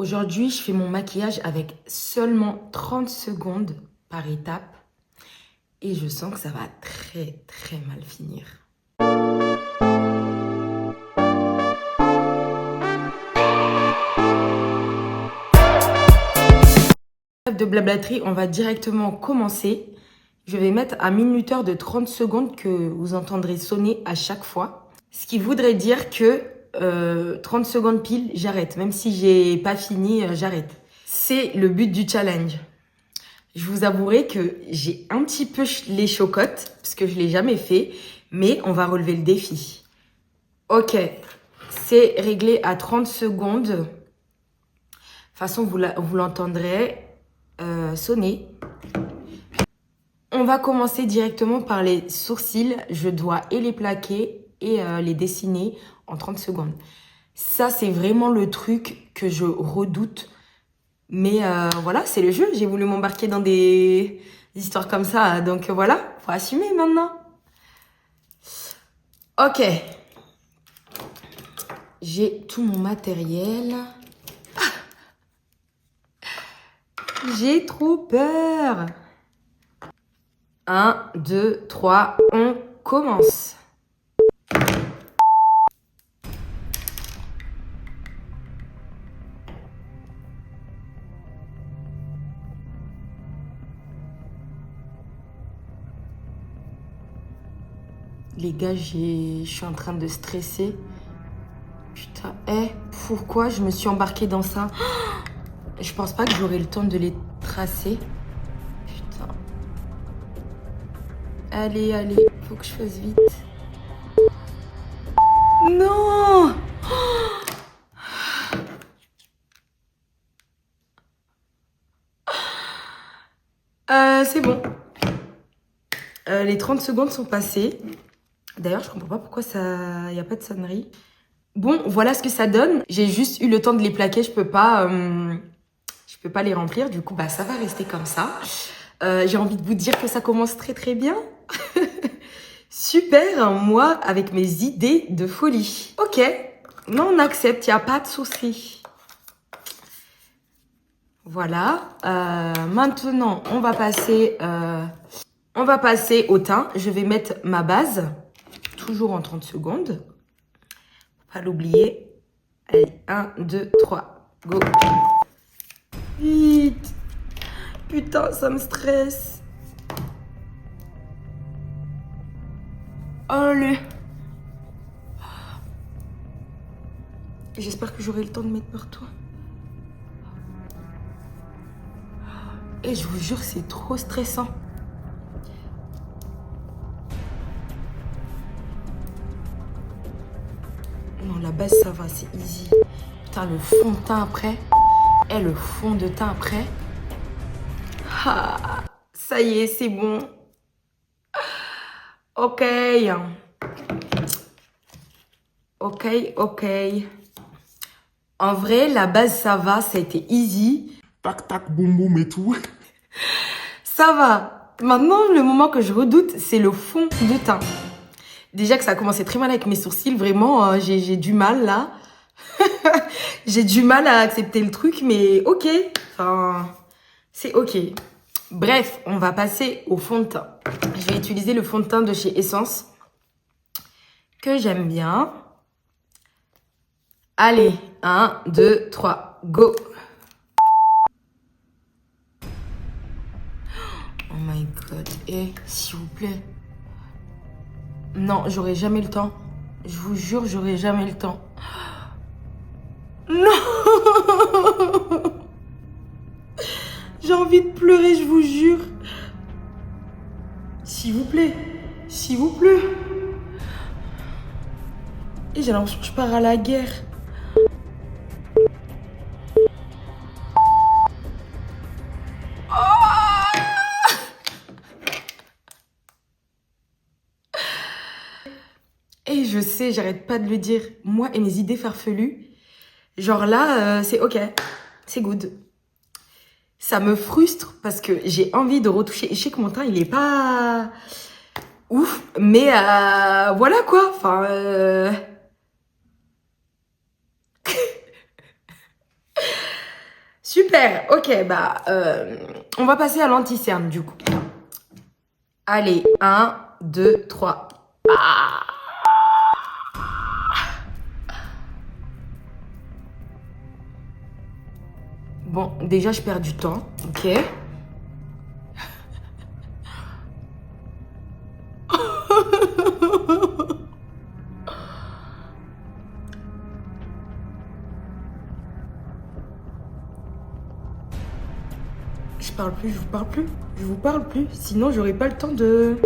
Aujourd'hui, je fais mon maquillage avec seulement 30 secondes par étape et je sens que ça va très très mal finir. Trêve de blablaterie, on va directement commencer. Je vais mettre un minuteur de 30 secondes que vous entendrez sonner à chaque fois. Ce qui voudrait dire que 30 secondes pile, j'arrête. Même si j'ai pas fini, j'arrête. C'est le but du challenge. Je vous avouerai que j'ai un petit peu les chocottes, parce que je l'ai jamais fait, mais on va relever le défi. Ok, c'est réglé à 30 secondes. De toute façon, vous l'entendrez sonner. On va commencer directement par les sourcils. Je dois et les plaquer et les dessiner en 30 secondes. Ça, c'est vraiment le truc que je redoute. Mais voilà, c'est le jeu. J'ai voulu m'embarquer dans des histoires comme ça. Donc voilà, faut assumer maintenant. Ok. J'ai tout mon matériel. J'ai trop peur. 1, 2, 3, on commence. Les gars, je suis en train de stresser. Putain, pourquoi je me suis embarquée dans ça? Je pense pas que j'aurai le temps de les tracer. Putain. Allez, allez, faut que je fasse vite. Non! C'est bon. Les 30 secondes sont passées. D'ailleurs, je comprends pas pourquoi il n'y a pas de sonnerie. Bon, voilà ce que ça donne. J'ai juste eu le temps de les plaquer. Je peux pas les remplir. Du coup, bah, ça va rester comme ça. J'ai envie de vous dire que ça commence très très bien. Super, moi, avec mes idées de folie. Ok, non, on accepte, il n'y a pas de souci. Voilà. Maintenant, on va passer au teint. Je vais mettre ma base, toujours en 30 secondes. Faut pas l'oublier. Allez, 1, 2, 3, go. Vite. Putain, ça me stresse. Allez. J'espère que j'aurai le temps de mettre partout. Et je vous jure, c'est trop stressant. Non, la base, ça va, c'est easy. Putain, le fond de teint après. Le fond de teint après. Ah, ça y est, c'est bon. Ok. Ok. En vrai, la base, ça va, ça a été easy. Tac, tac, boum, boum et tout. Ça va. Maintenant, le moment que je redoute, c'est le fond de teint. Déjà que ça a commencé très mal avec mes sourcils, vraiment, j'ai du mal là. J'ai du mal à accepter le truc, mais ok. Enfin, c'est ok. Bref, on va passer au fond de teint. Je vais utiliser le fond de teint de chez Essence, que j'aime bien. Allez, 1, 2, 3, go. Oh my god, s'il vous plaît. Non, j'aurai jamais le temps. Je vous jure, j'aurai jamais le temps. Non. J'ai envie de pleurer, je vous jure. S'il vous plaît. S'il vous plaît. Et j'ai l'impression que je pars à la guerre. Et je sais, j'arrête pas de le dire. Moi et mes idées farfelues. Genre là, c'est ok. C'est good. Ça me frustre parce que j'ai envie de retoucher. Je sais que mon teint, il est pas ouf. Mais voilà quoi. Enfin... Super, ok, bah, on va passer à l'anti-cerne du coup. Allez, 1, 2, 3. Bon, déjà, je perds du temps, ok. Je parle plus, je vous parle plus, je vous parle plus, sinon j'aurai pas le temps de...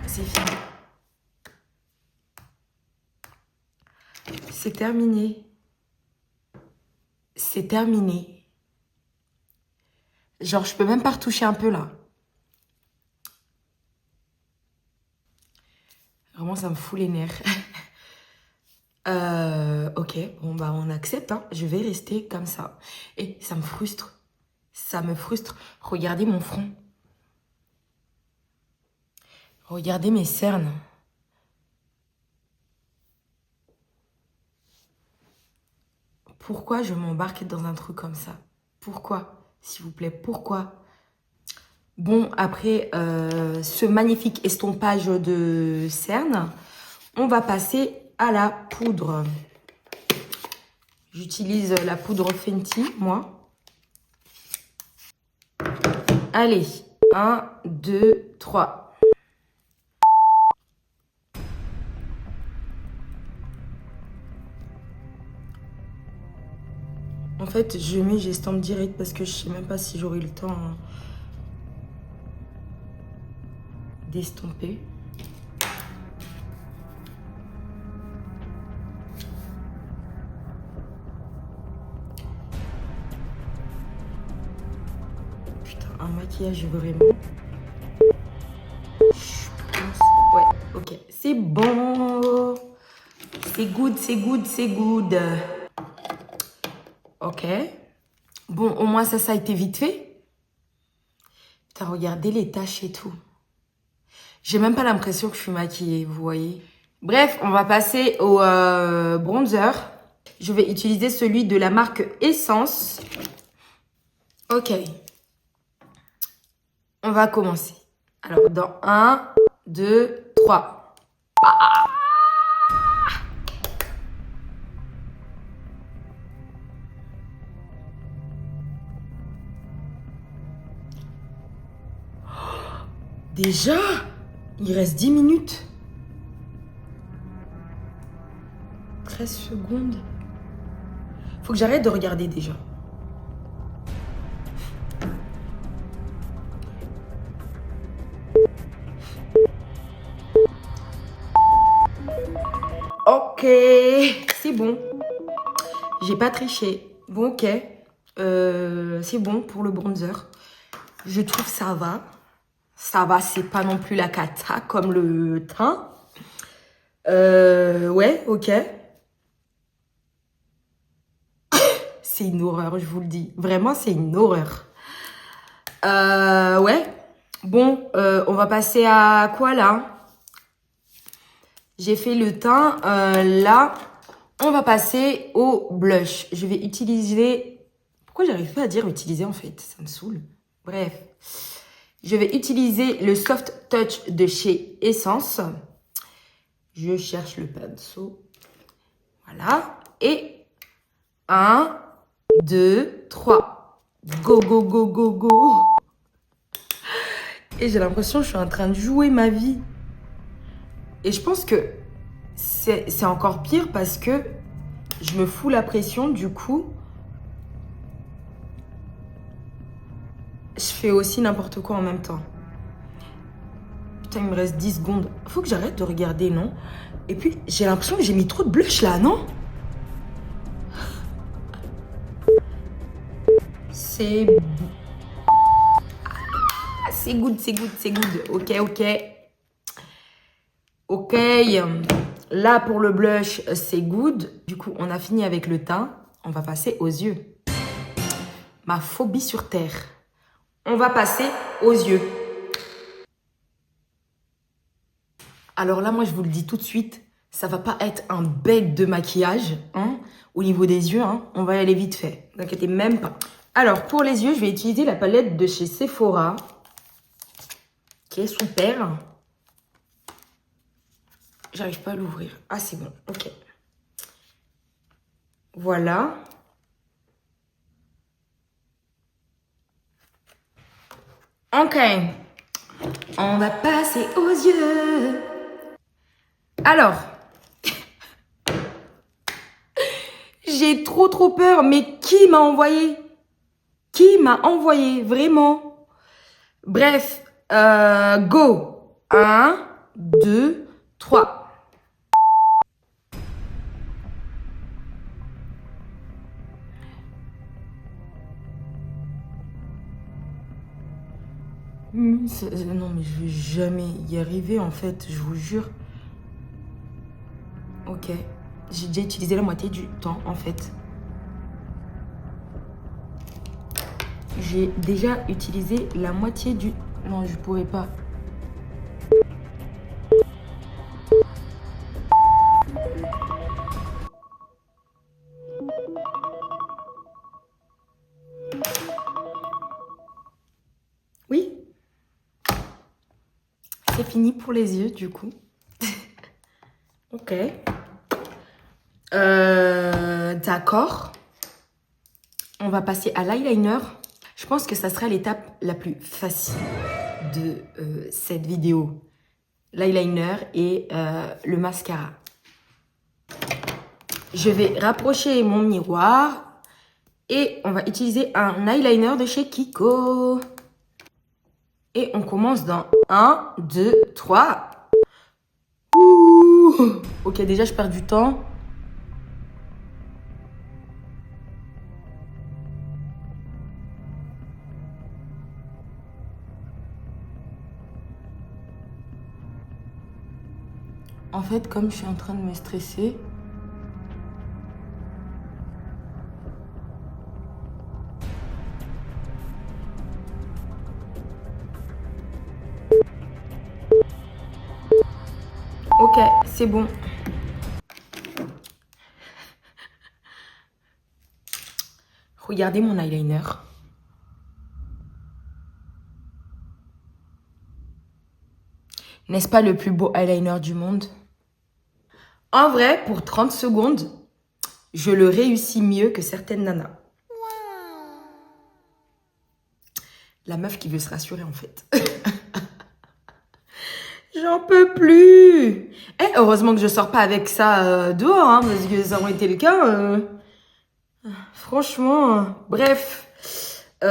C'est fini. C'est terminé. C'est terminé. Genre, je peux même pas retoucher un peu là. Vraiment, ça me fout les nerfs. Ok, bon bah on accepte, hein. Je vais rester comme ça. Et ça me frustre. Ça me frustre. Regardez mon front. Regardez mes cernes. Pourquoi je m'embarque dans un truc comme ça? Pourquoi? S'il vous plaît, pourquoi? Bon, après ce magnifique estompage de cernes, on va passer à la poudre. J'utilise la poudre Fenty, moi. Allez, 1, 2, 3. En fait, j'estompe direct parce que je sais même pas si j'aurai le temps d'estomper. Putain, un maquillage vraiment. Je pense... Ouais, ok. C'est bon. C'est good, c'est good, c'est good. Ok. Bon, au moins ça a été vite fait. Putain, regardez les taches et tout. J'ai même pas l'impression que je suis maquillée, vous voyez. Bref, on va passer au bronzer. Je vais utiliser celui de la marque Essence. Ok. On va commencer. Alors, dans 1, 2, 3. Déjà, il reste 10 minutes. 13 secondes. Faut que j'arrête de regarder déjà. Ok, c'est bon. J'ai pas triché. Bon, ok. C'est bon pour le bronzer. Je trouve ça va. Ça va, c'est pas non plus la cata comme le teint. Ouais, ok. C'est une horreur, je vous le dis. Vraiment, c'est une horreur. Ouais. Bon, on va passer à quoi, là? J'ai fait le teint. Là, on va passer au blush. Je vais utiliser... Pourquoi j'arrive pas à dire utiliser, en fait? Ça me saoule. Bref. Je vais utiliser le Soft Touch de chez Essence. Je cherche le pinceau. Voilà. Et 1, 2, 3. Go, go, go, go, go. Et j'ai l'impression que je suis en train de jouer ma vie. Et je pense que c'est encore pire parce que je me fous la pression. Du coup, je fais aussi n'importe quoi en même temps. Putain, il me reste 10 secondes. Faut que j'arrête de regarder, non? Et puis, j'ai l'impression que j'ai mis trop de blush là, non? C'est good, c'est good, c'est good. Ok, ok. Ok. Là, pour le blush, c'est good. Du coup, on a fini avec le teint. On va passer aux yeux. Ma phobie sur Terre. On va passer aux yeux. Alors là, moi, je vous le dis tout de suite, ça va pas être un bête de maquillage, hein. au niveau des yeux, hein. On va y aller vite fait. Ne vous inquiétez même pas. Alors, pour les yeux, je vais utiliser la palette de chez Sephora, qui est super. J'arrive pas à l'ouvrir. Ah, c'est bon. Ok. Voilà. Ok. On va passer aux yeux. Alors. J'ai trop peur. Mais qui m'a envoyé? Qui m'a envoyé? Vraiment? Bref. Go. 1, 2, 3. Non, mais je vais jamais y arriver, en fait, je vous jure. Ok. J'ai déjà utilisé la moitié du temps, en fait. J'ai déjà utilisé la moitié du... Non, je pourrais pas. Oui. C'est fini pour les yeux, du coup. Ok. D'accord. On va passer à l'eyeliner. Je pense que ça sera l'étape la plus facile de cette vidéo. L'eyeliner et le mascara. Je vais rapprocher mon miroir et on va utiliser un eyeliner de chez Kiko. Et on commence dans 1, 2, 3. Ouh. Ok, déjà je perds du temps. En fait, comme je suis en train de me stresser... Ok, c'est bon. Regardez mon eyeliner. N'est-ce pas le plus beau eyeliner du monde? En vrai, pour 30 secondes, je le réussis mieux que certaines nanas. La meuf qui veut se rassurer, en fait. J'en peux plus. Eh, heureusement que je sors pas avec ça dehors, hein, parce que ça aurait été le cas. Franchement, bref. On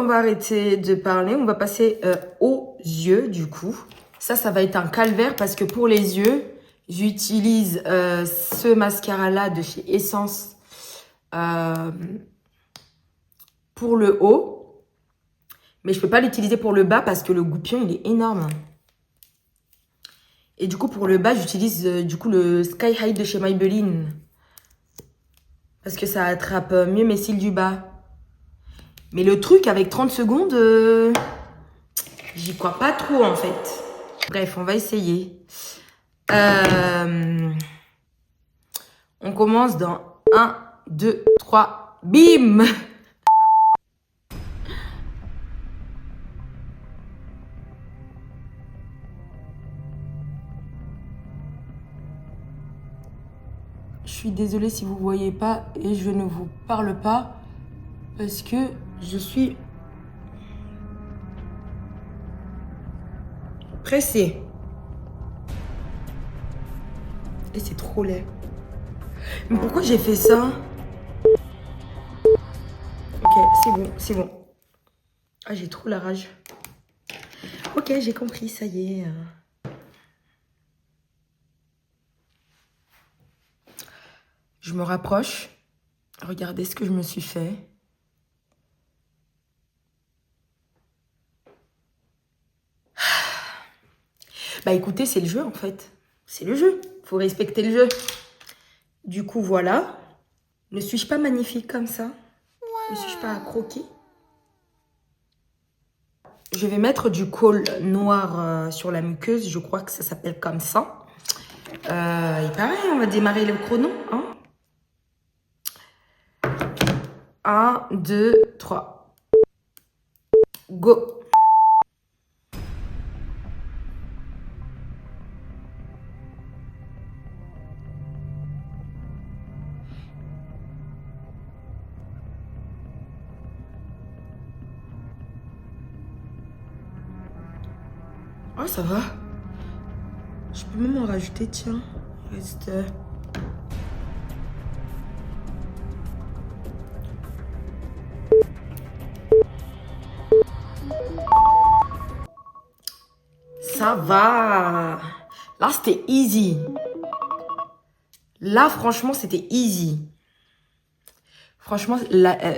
va arrêter de parler. On va passer aux yeux, du coup. Ça va être un calvaire parce que pour les yeux, j'utilise ce mascara-là de chez Essence pour le haut. Mais je peux pas l'utiliser pour le bas parce que le goupillon, il est énorme. Et du coup, pour le bas, j'utilise du coup le Sky High de chez Maybelline. Parce que ça attrape mieux mes cils du bas. Mais le truc avec 30 secondes, j'y crois pas trop en fait. Bref, on va essayer. On commence dans 1, 2, 3, bim! Je suis désolée si vous ne voyez pas et je ne vous parle pas parce que je suis pressée. Et c'est trop laid. Mais pourquoi j'ai fait ça? Ok, c'est bon, c'est bon. Ah, j'ai trop la rage. Ok, j'ai compris, ça y est. Je me rapproche. Regardez ce que je me suis fait. Bah écoutez, c'est le jeu en fait. C'est le jeu. Faut respecter le jeu. Du coup, voilà. Ne suis-je pas magnifique comme ça? Ne suis-je pas croquis? Je vais mettre du col noir sur la muqueuse. Je crois que ça s'appelle comme ça. Et pareil, on va démarrer le chrono. Hein. 1, 2, 3. Go. Oh, ça va. Je peux même en rajouter, tiens. Il reste... Ça va. Là, c'était easy. Là, franchement, c'était easy. Franchement,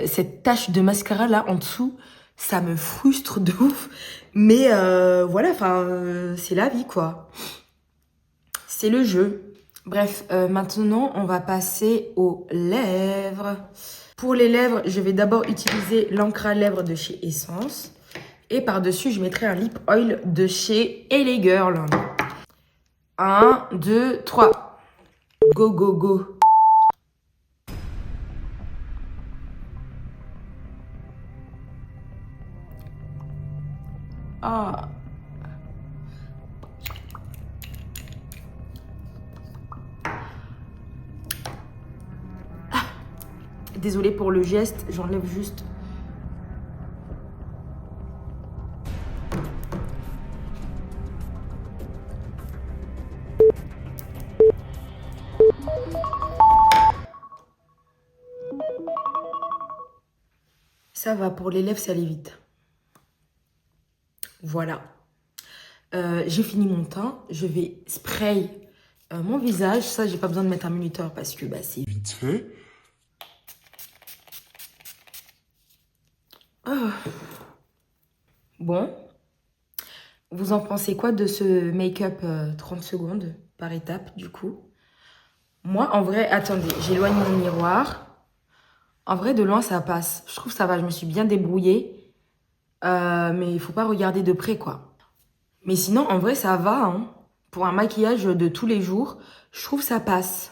cette tache de mascara là en dessous, ça me frustre de ouf. Mais voilà, enfin, c'est la vie quoi. C'est le jeu. Bref, maintenant, on va passer aux lèvres. Pour les lèvres, je vais d'abord utiliser l'encre à lèvres de chez Essence. Et par-dessus, je mettrai un lip oil de chez LA Girl. 1, 2, 3. Go, go, go. Ah. Désolée pour le geste, j'enlève juste. Ça va, pour les lèvres, ça allait vite. Voilà. J'ai fini mon teint. Je vais spray mon visage. Ça, j'ai pas besoin de mettre un minuteur parce que bah, c'est Vite fait. bon. Vous en pensez quoi de ce make-up 30 secondes par étape, du coup? Moi, en vrai, attendez, j'éloigne mon miroir. En vrai, de loin, ça passe. Je trouve que ça va, je me suis bien débrouillée. Mais il faut pas regarder de près, quoi. Mais sinon, en vrai, ça va, hein. Pour un maquillage de tous les jours, je trouve que ça passe.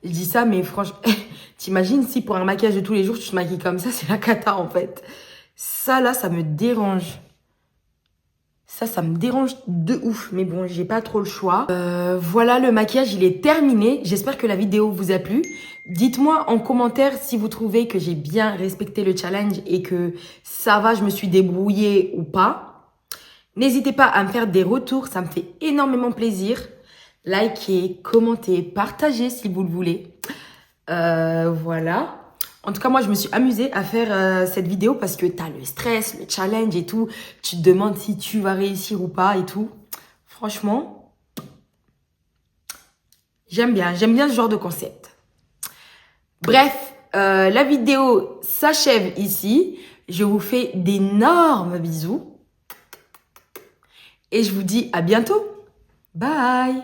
Je dis ça, mais franchement, t'imagines si pour un maquillage de tous les jours, tu te maquilles comme ça, c'est la cata, en fait. Ça, là, ça me dérange. Ça me dérange de ouf. Mais bon, j'ai pas trop le choix. Voilà, le maquillage, il est terminé. J'espère que la vidéo vous a plu. Dites-moi en commentaire si vous trouvez que j'ai bien respecté le challenge et que ça va, je me suis débrouillée ou pas. N'hésitez pas à me faire des retours, ça me fait énormément plaisir. Likez, commentez, partagez si vous le voulez. Voilà. En tout cas, moi, je me suis amusée à faire cette vidéo parce que t'as le stress, le challenge et tout. Tu te demandes si tu vas réussir ou pas et tout. Franchement, j'aime bien ce genre de concept. Bref, la vidéo s'achève ici. Je vous fais d'énormes bisous. Et je vous dis à bientôt. Bye!